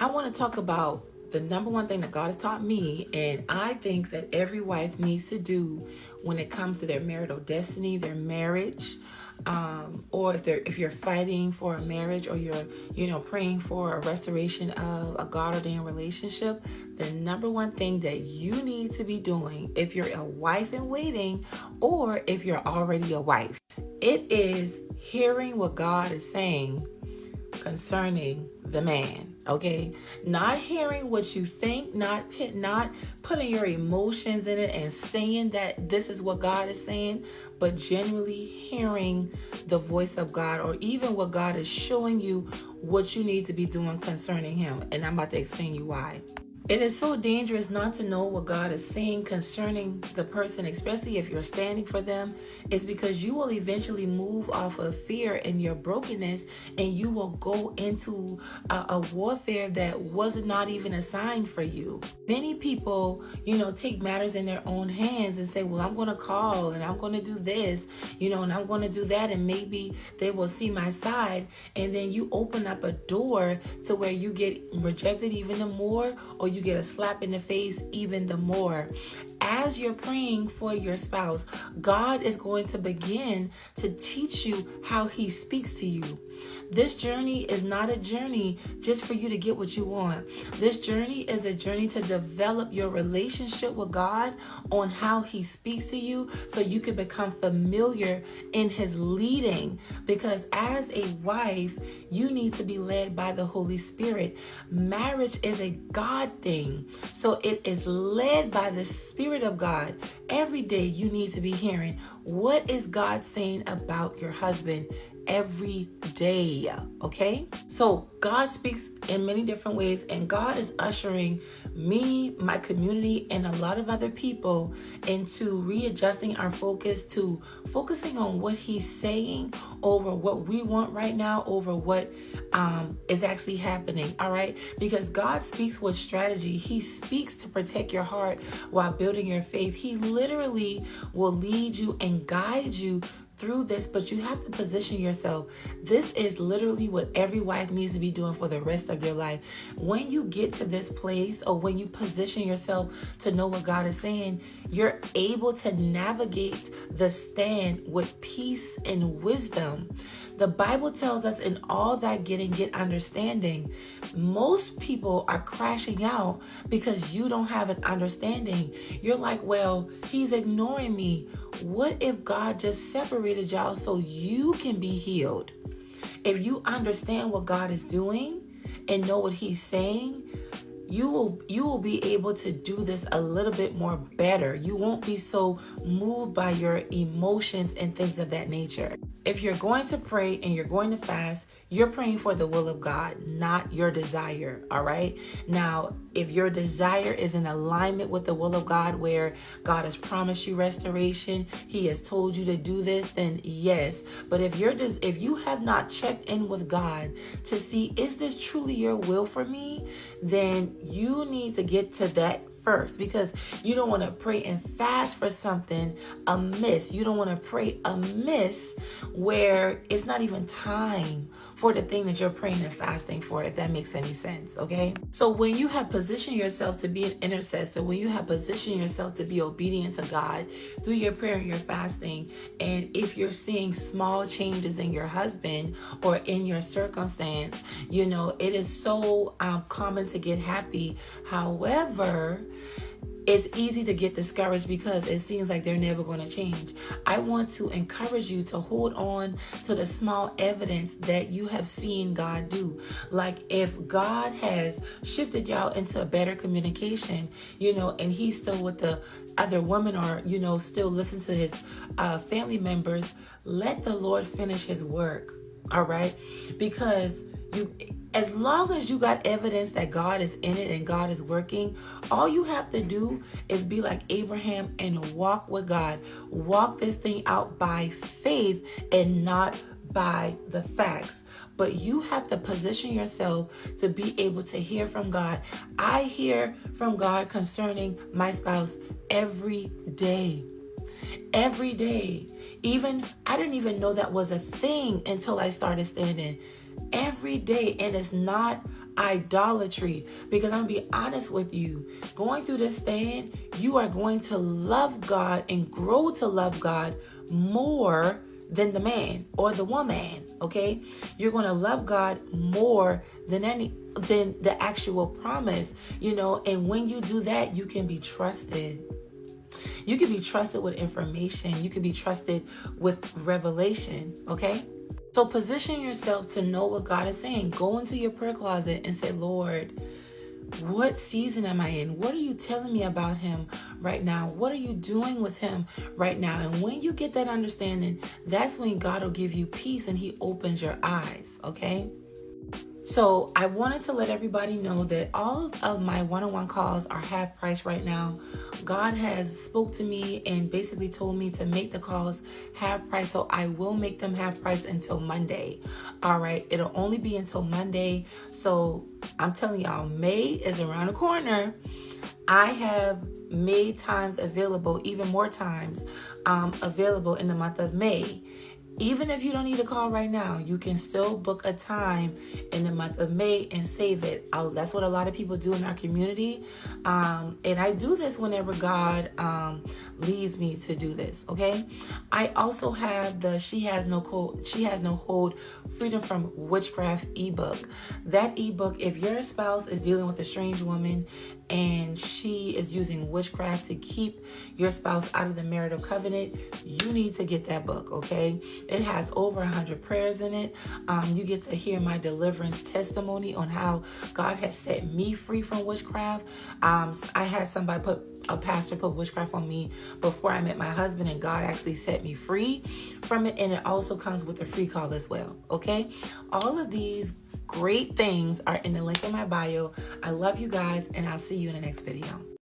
I want to talk about the number one thing that God has taught me, and I think that every wife needs to do when it comes to their marital destiny, their marriage, or if you're fighting for a marriage, or you're praying for a restoration of a God ordained relationship. The number one thing that you need to be doing, if you're a wife in waiting, or if you're already a wife, it is hearing what God is saying concerning the man. Okay, not hearing what you think, not putting your emotions in it and saying that this is what God is saying, but generally hearing the voice of God, or even what God is showing you what you need to be doing concerning him. And I'm about to explain you why. It is so dangerous not to know what God is saying concerning the person, especially if you're standing for them. It's because you will eventually move off of fear and your brokenness, and you will go into a warfare that was not even assigned for you. Many people, take matters in their own hands and say, well, I'm going to call and I'm going to do this, and I'm going to do that, and maybe they will see my side. And then you open up a door to where you get rejected even more, or you get a slap in the face even the more. As you're praying for your spouse, God is going to begin to teach you how he speaks to you. This journey is not a journey just for you to get what you want. This journey is a journey to develop your relationship with God on how he speaks to you, so you can become familiar in his leading. Because as a wife, you need to be led by the Holy Spirit. Marriage is a God thing, so it is led by the Spirit of God. Every day you need to be hearing, what is God saying about your husband? Every day, okay? So God speaks in many different ways, and God is ushering me, my community, and a lot of other people into readjusting our focus to focusing on what he's saying over what we want right now, over what is actually happening, all right? Because God speaks with strategy. He speaks to protect your heart while building your faith. He literally will lead you and guide you through this, but you have to position yourself. This is literally what every wife needs to be doing for the rest of their life. When you get to this place, or when you position yourself to know what God is saying, you're able to navigate the stand with peace and wisdom. The Bible tells us, in all that get understanding. Most people are crashing out because you don't have an understanding. You're like, well, he's ignoring me. What if God just separated y'all so you can be healed? If you understand what God is doing and know what he's saying, you will be able to do this a little bit more better. You won't be so moved by your emotions and things of that nature. If you're going to pray and you're going to fast, you're praying for the will of God, not your desire, all right? Now, if your desire is in alignment with the will of God, where God has promised you restoration, he has told you to do this, then yes. But if you have not checked in with God to see, is this truly your will for me? Then you need to get to that first, because you don't want to pray and fast for something amiss. You don't want to pray amiss where it's not even time for the thing that you're praying and fasting for, if that makes any sense, okay? So when you have positioned yourself to be an intercessor, when you have positioned yourself to be obedient to God through your prayer and your fasting, and if you're seeing small changes in your husband or in your circumstance, it is so common to get happy. However, it's easy to get discouraged because it seems like they're never going to change. I want to encourage you to hold on to the small evidence that you have seen God do. Like if God has shifted y'all into a better communication, and he's still with the other woman, or, still listen to his family members, let the Lord finish his work. All right? Because as long as you got evidence that God is in it and God is working, all you have to do is be like Abraham and walk with God. Walk this thing out by faith and not by the facts. But you have to position yourself to be able to hear from God. I hear from God concerning my spouse every day. Every day. I didn't even know that was a thing until I started standing every day. And it's not idolatry. Because I'm going to be honest with you, going through this stand, you are going to love God and grow to love God more than the man or the woman, okay? You're going to love God more than the actual promise, and when you do that, you can be trusted. You can be trusted with information. You can be trusted with revelation, okay? So position yourself to know what God is saying. Go into your prayer closet and say, Lord, what season am I in? What are you telling me about him right now? What are you doing with him right now? And when you get that understanding, that's when God will give you peace and he opens your eyes, okay? So I wanted to let everybody know that all of my one-on-one calls are half price right now. God has spoke to me and basically told me to make the calls half price. So I will make them half price until Monday. All right. It'll only be until Monday. So I'm telling y'all, May is around the corner. I have made times available, even more times available in the month of May. Even if you don't need a call right now, you can still book a time in the month of May and save it. That's what a lot of people do in our community. And I do this whenever God leads me to do this, okay? I also have the She Has No Hold Freedom from Witchcraft ebook. That ebook, if your spouse is dealing with a strange woman and she is using witchcraft to keep your spouse out of the marital covenant, you need to get that book, okay? It has over 100 prayers in it. You get to hear my deliverance testimony on how God has set me free from witchcraft. I had a pastor put witchcraft on me before I met my husband, and God actually set me free from it. And it also comes with a free call as well, okay? All of these great things are in the link in my bio. I love you guys, and I'll see you in the next video.